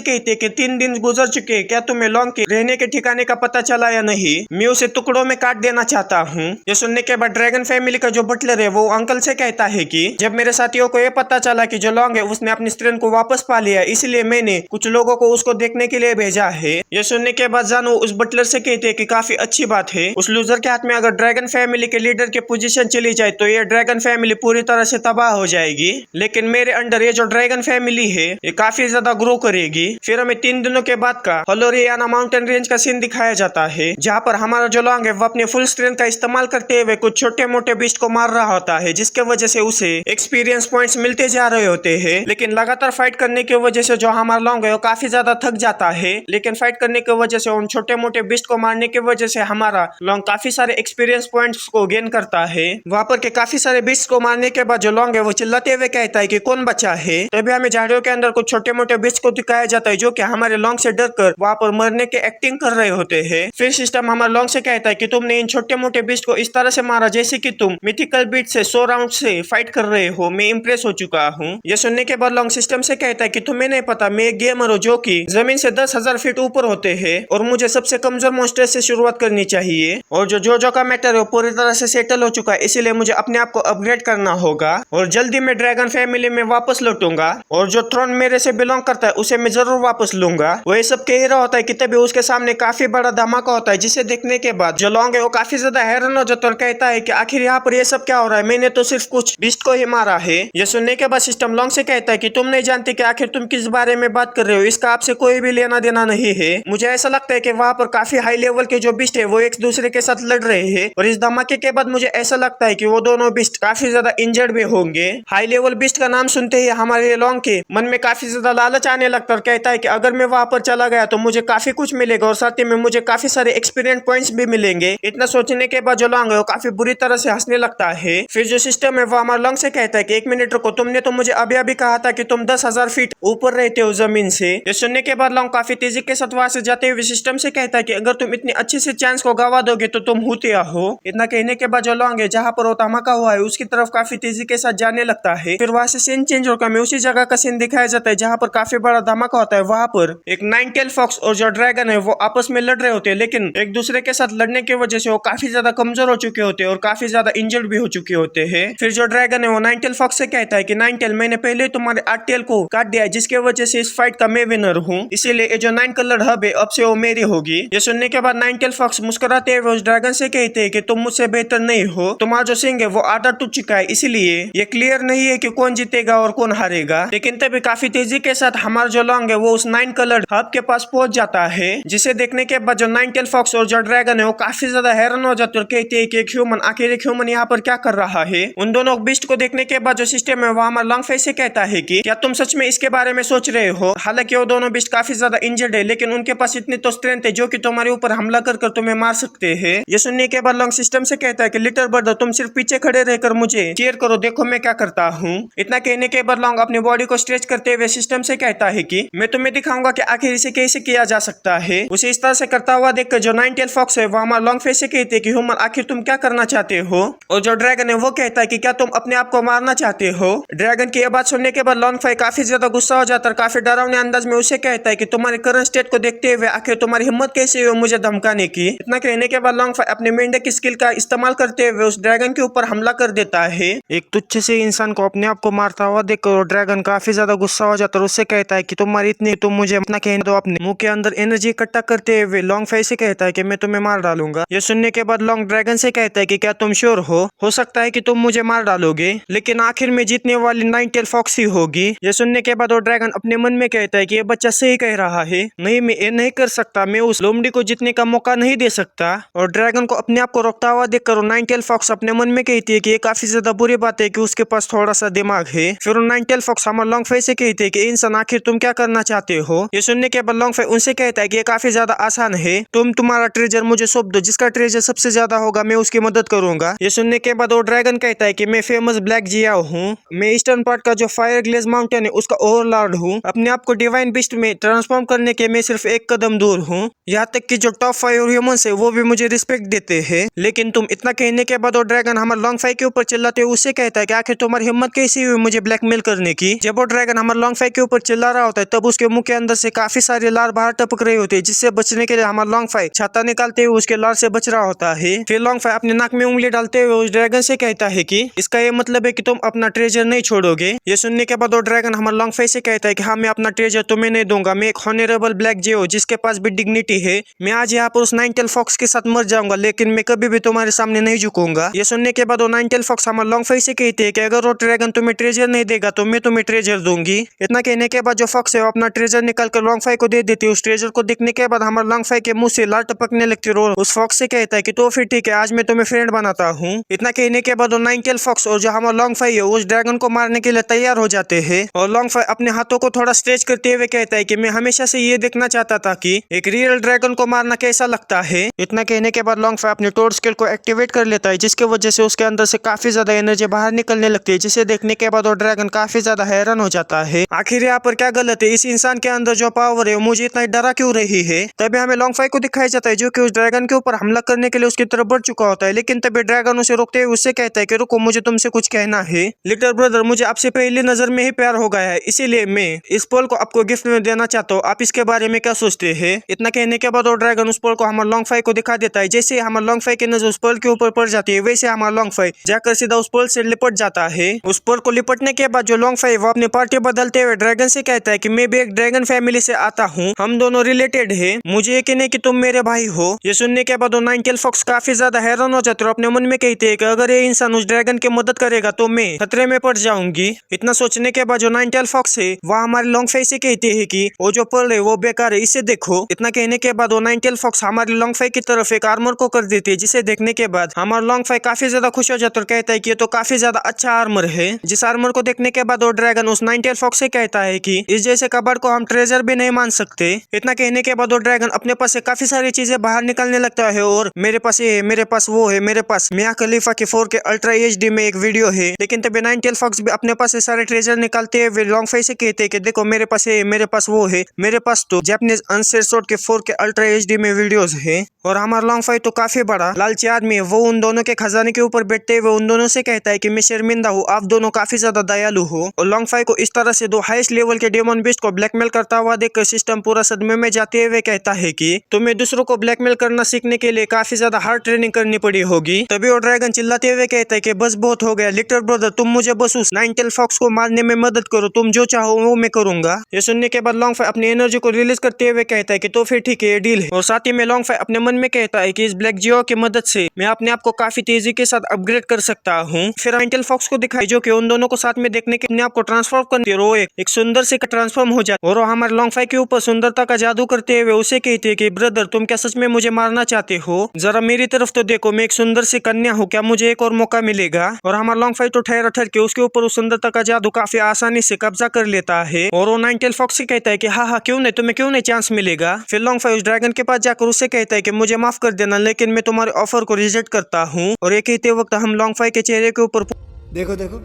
कहते हैं कि 3 दिन गुजर चुके हैं, क्या तुम्हें लॉन्ग के रहने के ठिकाने का पता चला या नहीं? मैं उसे टुकड़ों में काट देना चाहता हूँ। ये सुनने के बाद ड्रैगन फैमिली का जो बटलर है वो अंकल से कहता है कि जब मेरे साथियों को ये पता चला कि जो लॉन्ग है उसने अपनी स्त्री को वापस पा लिया, इसलिए मैंने कुछ लोगों को उसको देखने के लिए भेजा है। ये सुनने के बाद जानू उस बटलर से कहते हैं कि काफी अच्छी बात है। उस लूजर के हाथ में अगर ड्रैगन फैमिली के लीडर की पोजीशन चली जाए तो ये ड्रैगन फैमिली पूरी तरह से तबाह हो जाएगी, लेकिन मेरे अंडर ये जो ड्रैगन फैमिली है ये काफी ज्यादा ग्रो करेगी। फिर हमें 3 दिनों के बाद का होलोरियाना माउंटेन रेंज का सीन दिखाया जाता है, जहाँ पर हमारा जो लॉन्ग है वो अपने फुल स्ट्रेंथ का इस्तेमाल करते हुए कुछ छोटे मोटे बीस्ट को मार रहा होता है, जिसके वजह से उसे एक्सपीरियंस पॉइंट्स मिलते जा रहे होते हैं। लेकिन लगातार फाइट करने की वजह से जो हमारा लॉन्ग है वो काफी ज्यादा थक जाता है। लेकिन फाइट करने की वजह से उन छोटे मोटे बीस्ट को मारने की वजह से हमारा लॉन्ग काफी सारे एक्सपीरियंस पॉइंट्स को गेन करता है। वहाँ पर के काफी सारे बीस्ट को मारने के बाद जो लॉन्ग है वो चिल्लाते हुए कहता है कि कौन बचा है। तभी हमें झाड़ियों के अंदर कुछ छोटे मोटे बीस्ट को दिखाया जाता है जो कि हमारे लॉन्ग से डरकर वहाँ पर मरने के एक्टिंग कर रहे होते हैं। फिर सिस्टम हमारे लॉन्ग से कहता है कि तुमने इन छोटे मोटे बीस्ट को इस तरह से मारा जैसे कि तुम मिथिकल बीट से 100 राउंड से फाइट कर रहे हो। मैं इम्प्रेस हो चुका हूँ। ये सुनने के बाद लॉन्ग सिस्टम से कहता है कि तुम्हें नहीं पता मैं एक गेमर हूँ जो कि जमीन से 10,000 फीट ऊपर होते हैं और मुझे सबसे कमजोर मॉन्स्टर से शुरुआत करनी चाहिए। और जो का मैटर है पूरी तरह से सेटल हो चुका है, इसीलिए मुझे अपने आप को अपग्रेड करना होगा और जल्दी मैं ड्रैगन फैमिली में वापस लौटूंगा और जो थ्रोन मेरे से बिलोंग करता है उसे मैं जरूर वापस लूंगा। वो ये सब कह रहा होता है कि तभी उसके सामने काफी बड़ा धमाका होता है, जिसे देखने के बाद जो लॉन्ग है वो काफी ज्यादा हैरान हो जाता है और कहता है कि आखिर यहाँ पर ये सब क्या हो रहा है, मैंने तो सिर्फ कुछ बीस्ट को ही मारा है। ये सुनने के बाद सिस्टम लॉन्ग से कहता है कि तुम नहीं जानते कि आखिर तुम किस बारे में बात कर रहे हो, इसका आपसे कोई भी लेना देना नहीं है। मुझे ऐसा लगता है कि वहाँ पर काफी हाई लेवल के जो बीस्ट है वो एक दूसरे के साथ लड़ रहे हैं और इस धमाके के बाद मुझे ऐसा लगता है कि वो दोनों बीस्ट काफी ज्यादा इंजर्ड भी होंगे। हाई लेवल बीस्ट का नाम सुनते ही हमारे लॉन्ग के मन में काफी ज्यादा लालच आने लगता है और कहता है कि अगर मैं वहाँ पर चला गया तो मुझे काफी कुछ मिलेगा और साथ ही में मुझे काफी सारे एक्सपीरियंस पॉइंट्स भी मिलेंगे। इतना सोचने के बाद जो लॉन्ग है वो काफी बुरी तरह से हंसने लगता है। फिर जो सिस्टम है वो हमारे लॉन्ग से कहता है कि 1 मिनट रुको, तुमने तो मुझे अभी अभी कहा था कि तुम 10,000 फीट ऊपर रहते हो जमीन से। ये सुनने के बाद लॉन्ग काफी तेजी के साथ वहां से जाते हुए सिस्टम से कहता है कि अगर तुम इतनी अच्छे से चांस को गवा दोगे तो तुम हुतिया हो। इतना कहने के बाद जो लॉन्ग है जहाँ पर वो धमाका हुआ है उसकी तरफ काफी तेजी के साथ जाने लगता है। फिर वहां से सीन चेंज होकर हमें उसी जगह का सीन दिखाया जाता है जहाँ पर काफी बड़ा धमाका होता है। वहाँ पर एक 9 टेल फॉक्स और जो ड्रैगन है वो आपस में लड़ रहे होते हैं, लेकिन एक दूसरे के साथ लड़ने की वजह से वो काफी ज्यादा कमजोर हो चुके होते हैं और काफी ज्यादा इंजर्ड भी हो चुके होते हैं। फिर जो ड्रैगन है वो 9 टेल फॉक्स से कहता है कि 9 टेल मैंने पहले तुम्हारे 8 टेल को काट दिया है, जिसके वजह से इस फाइट का मैं विनर हूँ, इसीलिए जो 9 कलर हब है अब से वो मेरी होगी। ये सुनने के बाद 9 टेल फॉक्स मुस्कुराते हुए उस ड्रैगन से कहते हैं कि तुम मुझसे बेहतर नहीं हो, तुम्हारा जो सिंह है वो आधा टूट चुका है, इसीलिए ये क्लियर नहीं है कि कौन जीतेगा और कौन हारेगा। लेकिन तभी काफी तेजी के साथ हमारा जो लॉन्ग है वो उस 9 कलर हब के पास पहुंच जाता है, जिसे देखने के बाद जो 9 टेल फॉक्स और जो ड्रैगन है वो काफी ज्यादा हैरान हो जाते और कहते हैं कि एक ह्यूमन, आखिर एक ह्यूमन यहाँ पर क्या कर रहा है। उन दोनों बीस्ट को देखने के बाद जो सिस्टम है वो हमारा लॉन्ग फेस से कहता है कि क्या तुम सच में इसके बारे में सोच रहे हो। हालांकि वो दोनों बीस्ट काफी ज्यादा इंजर्ड है, लेकिन उनके पास इतनी तो स्ट्रेंथ है जो कि तुम्हारे ऊपर हमला कर तुम्हें मार सकते हैं। ये सुनने के बाद लॉन्ग सिस्टम से कहता है कि लिटिल ब्रदर तुम सिर्फ पीछे खड़े रहकर मुझे चीयर करो, देखो मैं क्या करता हूँ। इतना कहने के बाद लॉन्ग अपनी बॉडी को स्ट्रेच करते हुए सिस्टम से कहता है कि मैं तुम्हें दिखाऊंगा कि आखिर इसे कैसे किया जा सकता है। उसे इस तरह से करता हुआ देखकर जो 9 टेल फॉक्स है वो हमारा लॉन्ग फेस से कहते हैं कि ह्यूमन आखिर तुम क्या करना चाहते हो। और जो ड्रैगन है वो कहता है कि क्या तुम अपने आप को मारना चाहते हो। ड्रैगन की यह बात सुनने के बाद लॉन्ग फाई काफी ज्यादा गुस्सा हो जाता है, काफी डरावने अंदाज में उसे कहता है कि तुम्हारे करंट स्टेट को देखते हुए आखिर तुम्हारी हिम्मत कैसे हुई मुझे धमकाने की। इतना कहने के बाद लॉन्ग फाई अपने मेंढक की स्किल का इस्तेमाल करते हुए उस ड्रैगन के ऊपर हमला कर देता है। एक तुच्छ से इंसान को अपने आप को मारता हुआ देखकर ड्रैगन काफी ज्यादा गुस्सा हो जाता है और उससे कहता है कि तुम्हारी इतनी तुम मुझे अपना कहने दो। अपने मुंह के अंदर एनर्जी इकट्ठा करते हुए लॉन्ग फाई से कहता है कि मैं तुम्हें मार डालूंगा। ये सुनने के बाद लॉन्ग ड्रैगन से कहता है कि क्या तुम श्योर हो सकता है कि तुम मुझे मार डालोगे, लेकिन आखिर में जीतने वाली 9 टेल फॉक्स ही होगी। ये सुनने के बाद वो ड्रैगन अपने मन में कहता है कि ये बच्चा सही कह रहा है, नहीं मैं ये नहीं कर सकता, मैं उस लोमड़ी को जीतने का मौका मौका नहीं दे सकता। और ड्रैगन को अपने आप को रोकता हुआ देखकर नाइन टेल फॉक्स अपने मन में कहती है कि ये काफी ज्यादा बुरी बात है कि उसके पास थोड़ा सा दिमाग है। फिर नाइन टेल फॉक्स हमारे लॉन्गफाई से कहते हैं कि इंसान आखिर तुम क्या करना चाहते हो। ये सुनने के बाद लॉन्गफाई उनसे कहता है कि ये काफी ज्यादा आसान है, तुम तुम्हारा ट्रेजर मुझे सौंप दो, जिसका ट्रेजर सबसे ज्यादा होगा मैं उसकी मदद करूंगा। ये सुनने के बाद वो ड्रैगन कहता है कि मैं फेमस ब्लैक जियाओ हूँ, मैं ईस्टर्न पार्ट का जो फायर ग्लेज माउंटेन है उसका ओवरलॉर्ड हूँ, अपने आप को डिवाइन बीस्ट में ट्रांसफॉर्म करने के मैं सिर्फ एक कदम दूर हूँ, यहाँ तक कि जो टॉप 5 ह्यूमंस है वो भी मुझे रिस्पेक्ट देते हैं। लेकिन तुम इतना कहने के बाद वो ड्रैगन हमारे लॉन्गफाई के ऊपर चिल्लाते हुए उससे कहता है कि आखिर तुम्हारी हिम्मत कैसी हुई मुझे ब्लैकमेल करने की। जब वो ड्रैगन हमारे लॉन्गफाई के ऊपर चिल्ला रहा होता है तब उसके मुंह के अंदर से काफी सारे लार बाहर टपक रहे होते हैं, जिससे बचने के लिए हमारा लॉन्गफाई छाता निकालते हुए उसके लार से बच रहा होता है। फिर लॉन्गफाई अपने नाक में उंगली डालते हुए उस ड्रैगन से कहता है कि इसका ये मतलब है कि तुम अपना ट्रेजर नहीं छोड़ोगे। ये सुनने के बाद वो ड्रैगन हमारे लॉन्गफाई से कहता है कि हाँ मैं अपना ट्रेजर तुम्हें नहीं दूंगा, मैं एक हॉनरेबल ब्लैक जियो जिसके पास भी डिग्निटी है, मैं आज यहाँ पर उस नाइन टेल फॉक्स के साथ मर जाऊंगा लेकिन मैं कभी भी तुम्हारे सामने नहीं झुकूंगा। ये सुनने के बाद वो नाइन टेल फॉक्स हमारे लॉन्गफाई से कहते हैं कि अगर वो ड्रैगन तुम्हें ट्रेजर नहीं देगा तो मैं तुम्हें ट्रेजर दूंगी। इतना कहने के बाद जो फॉक्स है वो अपना ट्रेजर निकाल कर लॉन्गफाई को दे देती है। उस ट्रेजर को देखने के बाद हमारे लॉन्गफाई के मुंह से लार टपकने लगती है। उस फॉक्स से कहता है कि तो फिर ठीक है, आज मैं तुम्हें फ्रेंड बनाता हूँ। इतना कहने के बाद वो नाइन टेल फॉक्स और जो हमारा लॉन्गफाई है उस ड्रैगन को मारने के लिए तैयार हो जाते हैं। और लॉन्गफाई अपने हाथों को थोड़ा स्ट्रेच करते हुए कहता है कि मैं हमेशा से ये देखना चाहता था कि एक रियल ड्रैगन को मारना कैसा लगता है। इतना कहने के बाद लॉन्गफाई अपने टोड स्किल को एक्टिवेट कर लेता है, जिसके वजह से उसके अंदर से काफी ज्यादा एनर्जी बाहर निकलने लगती है, जिसे देखने के बाद वो ड्रैगन काफी ज्यादा हैरान हो जाता है। आखिर यहाँ पर क्या गलत है, इस इंसान के अंदर जो पावर है मुझे इतना डरा क्यों रही है। तभी हमें लॉन्गफाई को दिखाया जाता है जो कि उस ड्रैगन के ऊपर हमला करने के लिए उसकी तरफ बढ़ चुका होता है, लेकिन तभी ड्रैगन उसे रोकते हुए उससे कहता है कि रुको, मुझे तुमसे कुछ कहना है। लिटिल ब्रदर, मुझे आपसे पहली नजर में ही प्यार हो गया है, इसीलिए मैं इस पोल को आपको गिफ्ट में देना चाहता हूँ, आप इसके बारे में क्या सोचते हैं। इतना कहने के बाद वो ड्रैगन उस पोल को हमारे लॉन्गफाई को दिखा देता है। जैसे हमारे लॉन्गफाई की नजर उस पोल के ऊपर पड़ जाती है वैसे हमारा लॉन्गफाई जाकर सीधा उस पोल से लिपट जाता है। उस पोल को लिपटने के बाद जो लॉन्गफाई वो अपनी पार्टी बदलते हुए ड्रैगन से कहता है कि मैं भी एक ड्रैगन फैमिली से आता हूँ, हम दोनों रिलेटेड है, मुझे यकीन है कि तुम मेरे भाई हो। ये सुनने के बाद नाइन टेल फॉक्स काफी ज्यादा हैरान हो जाते और अपने मन में कहते हैं कि अगर ये इंसान उस ड्रैगन की मदद करेगा तो मैं खतरे में पड़ जाऊंगी। इतना सोचने के बाद जो नाइन टेल फॉक्स है वह हमारे लॉन्गफाई से कहते हैं कि वो जो पर्ल है वो बेकार है, इसे देखो। इतना कहने के बाद वो नाइन टेल फॉक्स हमारे लॉन्गफाई की तरफ एक आर्मर को कर देती है, जिसे देखने के बाद हमारा लॉन्गफाई काफी ज्यादा खुश हो जाता है और कहता है कि ये तो काफी ज्यादा अच्छा आर्मर है। जिस आर्मर को देखने के बाद वो ड्रैगन उस नाइन टेल फॉक्स से कहता है कि इस जैसे कबर्ड को हम ट्रेजर भी नहीं मान सकते। इतना कहने के बाद वो ड्रैगन अपने पास से काफी सारी चीजें बाहर निकलने लगता है और मेरे पास ये है, मेरे पास वो है, मेरे पास मिया खलीफा के 4K अल्ट्रा HD में एक वीडियो है। लेकिन तभी नाइन टेल फॉक्स भी अपने पास से सारे ट्रेजर निकालते हुए लॉन्गफाई से कहते हैं कि देखो मेरे पास ये, मेरे पास वो है, मेरे पास तो जापानीज अनसेंसर्ड के 4K अल्ट्रा HD में वीडियोस है। और हमारा लॉन्गफाई तो काफी बड़ा लालची आदमी है, वो उन दोनों के खजाने के ऊपर बैठते हुए उन दोनों से कहता है कि मैं शर्मिंदा हूँ, आप दोनों काफी ज्यादा दयालु हो। और लॉन्गफाई को इस तरह से दो हाईएस्ट लेवल के डेमन बीस्ट को ब्लैकमेल करता हुआ देखकर सिस्टम पूरा सदमे में जाते हुए कहता है कि तुम्हें दूसरों को ब्लैकमेल करना सीखने के लिए काफी ज्यादा हार्ड ट्रेनिंग करनी पड़ी होगी। तभी वो ड्रैगन चिल्लाते हुए कहता है कि बस बहुत हो गया लिटिल ब्रदर, तुम मुझे बस उस नाइन टेल फॉक्स को मारने में मदद करो, तुम जो चाहो वो मैं करूंगा। ये सुनने के बाद लॉन्गफाई अपनी एनर्जी को रिलीज करते हुए कहता है कि तो फिर ठीक है, ये डील है। और साथ ही में लॉन्गफाई अपने मन में कहता है कि इस ब्लैक जियो की मदद से मैं अपने आप को काफी तेजी के साथ अपग्रेड कर सकता हूँ। फिर नाइन टेल फॉक्स को दिखाई जो कि उन दोनों को साथ में देखने के अपने आप को ट्रांसफॉर्म करती है, एक सुंदर से ट्रांसफॉर्म हो जाती है और हमारे लॉन्गफाई के ऊपर सुंदरता का जादू करते हुए उसे कहती है कि ब्रदर, तुम क्या सच में मुझे मारना चाहते हो, जरा मेरी तरफ तो देखो, मैं एक सुंदर सी कन्या हूँ, क्या मुझे एक और मौका मिलेगा। और हमारा लॉन्गफाई तो ठहर के उसके ऊपर उस सुंदरता का जादू काफी आसानी से कब्जा कर लेता है। और वो नाइन टेल फॉक्स से कहता है कि हाँ क्यों नहीं, तुम्हें क्यों नहीं चांस मिलेगा। फिर लॉन्गफाई उस ड्रैगन के पास जाकर उससे कहता है कि मुझे माफ कर देना, लेकिन मैं तुम्हारे ऑफर को रिजेक्ट करता हूँ। और ये कहते वक्त हम लॉन्गफाई के चेहरे के ऊपर देखो देखो,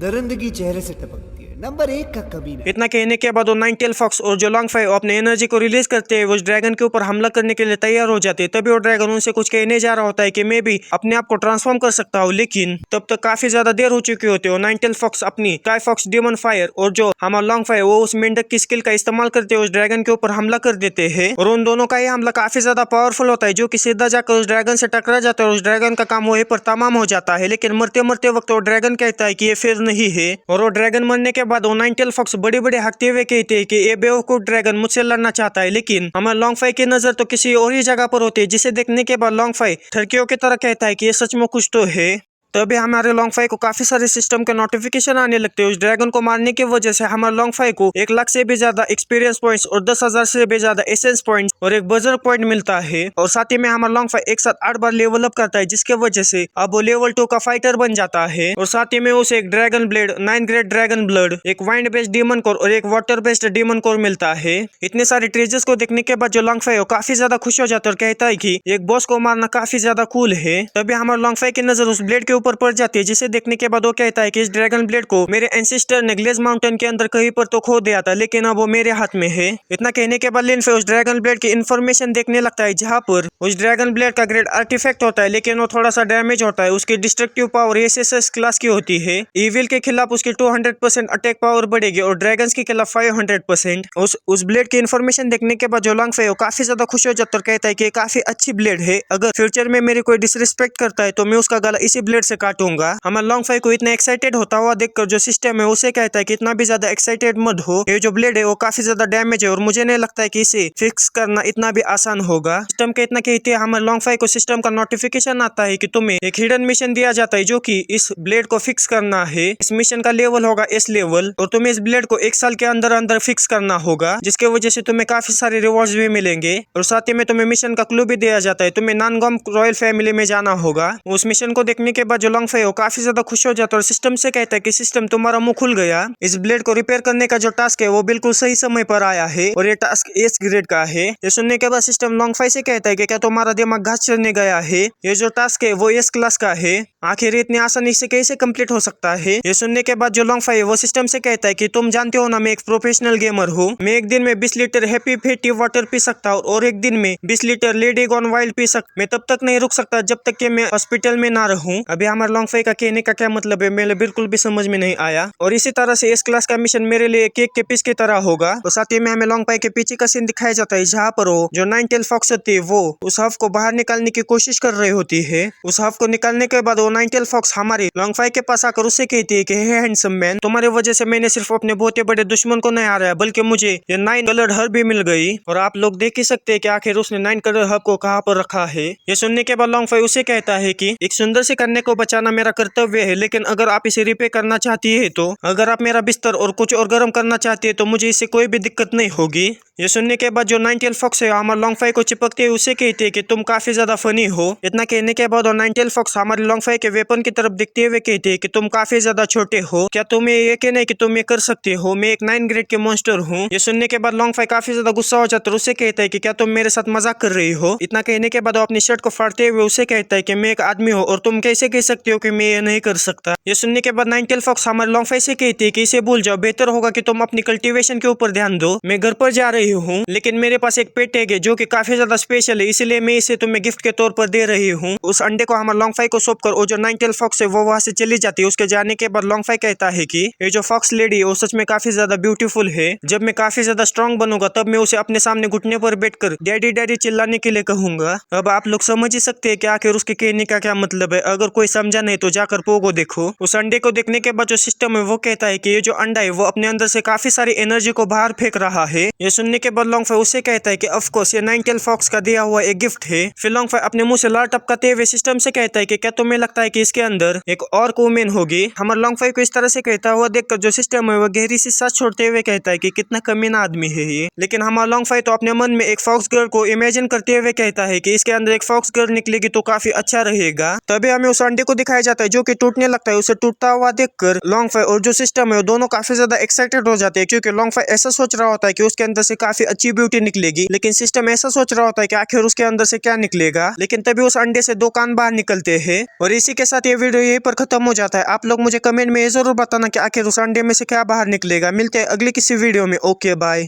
दरिंदगी चेहरे से टपकती है, नंबर 1 का कमीना। इतना कहने के बाद वो नाइन टेल फॉक्स और जो लॉन्गफाई अपने एनर्जी को रिलीज करते हैं उस ड्रैगन के ऊपर हमला करने के लिए तैयार हो जाते हैं। तभी वो ड्रैगन उनसे कुछ कहने जा रहा होता है कि मैं भी अपने आप को ट्रांसफॉर्म कर सकता हूँ, लेकिन तब तक काफी ज्यादा देर हो चुकी होती है। नाइन टेल फॉक्स अपनी स्काई फॉक्स डेमन फायर और जो हमारा लॉन्गफाई वो उस मेंढक की स्किल का इस्तेमाल करते हुए उस ड्रैगन के ऊपर हमला कर देते हैं। और उन दोनों का ये हमला काफी ज्यादा पावरफुल होता है, जो कि सीधा जाकर उस ड्रैगन से टकरा जाता है और उस ड्रैगन का काम वहीं पर तमाम हो जाता है। लेकिन मरते मरते वक्त वो ड्रैगन कहता है कि ये फिर नहीं है। और वो ड्रैगन मरने के बाद वो नाइन टेल फॉक्स बड़े बड़े हकते हुए कहते हैं कि ये बेवकूफ ड्रैगन मुझसे लड़ना चाहता है, लेकिन हमारे लॉन्गफाई की नजर तो किसी और ही जगह पर होती है, जिसे देखने के बाद लॉन्गफाई ठरकियों की तरह कहता है कि ये सचमुच कुछ तो है। तभी हमारे लॉन्गफाई को काफी सारे सिस्टम के नोटिफिकेशन आने लगते हैं। उस ड्रैगन को मारने की वजह से हमारे लॉन्गफाई को 1 लाख से भी ज्यादा एक्सपीरियंस पॉइंट्स और 10,000 से भी ज्यादा एसेंस पॉइंट्स और एक बजर पॉइंट मिलता है। और साथ ही में हमारा लॉन्गफाई एक साथ 8 बार लेवल अप करता है, जिसके वजह से अब वो लेवल 2 का फाइटर बन जाता है। और साथ ही में उसे एक dragon blade, 9 great dragon blood, एक वाइंड बेस्ड डीमन कोर और एक वाटर बेस्ड डीमन कोर मिलता है। इतने सारे ट्रेजर्स को देखने के बाद जो लॉन्गफाई हो काफी ज्यादा खुश हो जाता है और कहता है कि एक बॉस को मारना काफी ज्यादा कूल है। तभी हमारे लॉन्गफाई की नजर उस ब्लेड के ऊपर पड़ जाती है, जिसे देखने के बाद वो कहता है कि इस ड्रैगन ब्लेड को मेरे एंसेस्टर ने ग्लेज माउंटेन के अंदर कहीं पर तो खो दिया था, लेकिन अब वो मेरे हाथ में है। इतना कहने के बाद लिनफे उस ड्रैगन ब्लेड की इन्फॉर्मेशन देखने लगता है, जहाँ पर उस ड्रैगन ब्लेड का ग्रेड आर्टिफैक्ट होता है, लेकिन वो थोड़ा सा डैमेज होता है। उसकी डिस्ट्रक्टिव पावर एसएसएस क्लास की होती है। इविल के खिलाफ उसकी 200% अटैक पावर बढ़ेगी और ड्रैगन्स के खिलाफ 500%। उस ब्लेड की इन्फॉर्मेशन देखने के बाद जो लॉन्गफाई हो काफी ज्यादा खुश हो जाता है और कहता है कि काफी अच्छी ब्लेड है। अगर फ्यूचर में मेरी कोई डिसरिस्पेक्ट करता है तो मैं उसका गला इसी ब्लेड से काटूंगा। हमारे लॉन्गफाई को इतना एक्साइटेड होता हुआ देखकर जो सिस्टम है उसे कहता है कि इतना भी ज्यादा एक्साइटेड मत हो, ये जो ब्लेड है वो काफी ज्यादा डैमेज है और मुझे नहीं लगता है कि इसे फिक्स करना इतना भी आसान होगा। सिस्टम के इतना कहते हैं हमारे लॉन्गफाई को सिस्टम का नोटिफिकेशन आता है कि तुम्हें एक हिडन मिशन दिया जाता है, जो कि इस ब्लेड को फिक्स करना है। इस मिशन का लेवल होगा एस लेवल और तुम्हें इस ब्लेड को 1 साल के अंदर अंदर फिक्स करना होगा, जिसके वजह से तुम्हें काफी सारे रिवॉर्ड्स भी मिलेंगे। और साथ ही में तुम्हें मिशन का क्लू भी दिया जाता है, तुम्हें नानगॉम रॉयल फैमिली में जाना होगा। उस मिशन को देखने के बाद जो लॉन्गफाई हो काफी ज्यादा खुश हो जाता है और सिस्टम से कहता है कि सिस्टम तुम्हारा मुंह खुल गया। इस ब्लेड को रिपेयर करने का जो टास्क है वो बिल्कुल सही समय पर आया है और ये टास्क एस ग्रेड का है। ये सुनने के बाद सिस्टम लॉन्गफाई से कहता है कि क्या तुम्हारा दिमाग घास चढ़ने गया है? ये जो टास्क है वो एस क्लास का है, आखिर इतनी आसानी से कैसे कंप्लीट हो सकता है? ये सुनने के बाद जो लॉन्गफाई है वो सिस्टम से कहता है कि तुम जानते हो ना, मैं एक प्रोफेशनल गेमर हूँ। मैं एक दिन में 20 लीटर हैप्पी फेटी वाटर पी सकता हूँ और एक दिन में 20 litre lady gone wild P सकता। मैं तब तक नहीं रुक सकता जब तक कि मैं हॉस्पिटल में ना रहूं। अभी हमारे लॉन्गफाई का कहने का क्या मतलब है मेरे बिल्कुल भी समझ में नहीं आया। और इसी तरह से इस क्लास का मिशन मेरे लिए केक के पीस की तरह होगा। और साथ ही में हमें लॉन्गफाई के पीछे का सीन दिखाया जाता है, जहाँ पर वो जो 9 टेल फॉक्स होती है वो उस हफ को बाहर निकालने की कोशिश कर रही होती है। उस हफ को निकालने के बाद वो 9 टेल फॉक्स हमारी लॉन्गफाई के पास आकर उससे कहती है कि हे हैंडसम मैन, तुम्हारे वजह से मैंने सिर्फ अपने बहुत ही बड़े दुश्मन को नहीं हारा बल्कि मुझे ये 9 कलर्ड हर्ब भी मिल गई। और आप लोग देख ही सकते हैं कि आखिर उसने 9 कलर्ड हर्ब को कहाँ पर रखा है। ये सुनने के बाद लॉन्गफाई उसे कहता है कि एक सुंदर से कन्या को बचाना मेरा कर्तव्य है, लेकिन अगर आप इसे रिपेयर करना चाहती है तो अगर आप मेरा बिस्तर और कुछ और गर्म करना चाहती है तो मुझे इससे कोई भी दिक्कत नहीं होगी। ये सुनने के बाद जो 9 टेल फॉक्स है हमारे लॉन्गफाई को चिपकते हुए उसे कहते हैं कि तुम काफी ज्यादा फनी हो। इतना कहने के बाद 9 टेल फॉक्स हमारे लॉन्गफाई के वेपन की तरफ दिखते हुए कहते हैं कि तुम काफी ज्यादा छोटे हो, क्या तुम्हें ये कहना है कि तुम ये कर सकते हो? मैं एक 9 ग्रेड के मॉन्स्टर हूँ। ये सुनने के बाद लॉन्गफाई काफी ज्यादा गुस्सा हो जाता है, उससे कहता है कि क्या तुम मेरे साथ मजाक कर रही हो? इतना कहने के बाद वो अपनी शर्ट को फाड़ते हुए उसे कहता है कि मैं एक आदमी हूँ और तुम कैसे कह सकते हो कि मैं ये नहीं कर सकता? ये सुनने के बाद 9 टेल फॉक्स हमारे लॉन्गफाई से कहती है कि इसे भूल जाओ, बेहतर होगा कि तुम अपनी कल्टीवेशन के ऊपर ध्यान दो। मैं घर पर जा रही हूँ, लेकिन मेरे पास एक पेट है जो कि काफी ज्यादा स्पेशल है, इसलिए मैं इसे तुम्हें गिफ्ट के तौर पर दे रही हूँ। उस अंडे को हमारे लॉन्गफाई को सौंप कर वो जो 9 टेल फॉक्स है वो वहाँ से चली जाती है। उसके जाने के बाद लॉन्गफाई कहता है कि ये जो फॉक्स लेडी है वो सच में काफी ज्यादा ब्यूटीफुल है। जब मैं काफी ज्यादा स्ट्रॉन्ग बनूंगा तब मैं उसे अपने सामने घुटने पर बैठकर डैडी डैडी चिल्लाने के लिए कहूंगा। अब आप लोग समझ ही सकते हैं कि आखिर उसके कहने का क्या मतलब है। अगर कोई समझा नहीं तो जाकर पोगो देखो। उस अंडे को देखने के बाद जो सिस्टम है वो कहता है कि ये जो अंडा है वो अपने अंदर से काफी सारी एनर्जी को बाहर फेंक रहा है। ये सुनने के बाद लॉन्गफाई उसे कहता है कि ऑफ कोर्स ये 9 टेल फॉक्स का दिया हुआ एक गिफ्ट है। फिर लॉन्गफाई अपने मुंह से लार टपकाते हुए सिस्टम से कहता है कि क्या तुम्हें लगता है कि इसके अंदर एक और वुमेन होगी? हमारे लॉन्गफाई को इस तरह से कहता हुआ देखकर जो सिस्टम है वो गहरी सी सांस छोड़ते हुए कहता है कि कितना कमीना आदमी है ये। लेकिन हमारा लॉन्गफाई तो अपने मन में एक फॉक्स गर्ल को इमेजिन करते हुए कहता है कि इसके अंदर एक फॉक्स गर्ल निकलेगी तो काफी अच्छा रहेगा। तभी हमें उस अंडे को दिखाया जाता है जो कि टूटने लगता है। उसे टूटता हुआ देखकर लॉन्गफाई और जो सिस्टम है वो दोनों काफी ज्यादा एक्साइटेड हो जाते हैं, क्योंकि लॉन्गफाई ऐसा सोच रहा होता है कि उसके अंदर से काफी अच्छी ब्यूटी निकलेगी, लेकिन सिस्टम ऐसा सोच रहा होता है कि आखिर उसके अंदर से क्या निकलेगा। लेकिन तभी उस अंडे से 2 कान बाहर निकलते हैं। और इसी के साथ ये वीडियो यहीं पर खत्म हो जाता है। आप लोग मुझे कमेंट में ये जरूर बताना कि आखिर उस अंडे में से क्या बाहर निकलेगा। मिलते हैं अगली किसी वीडियो में। Okay bye.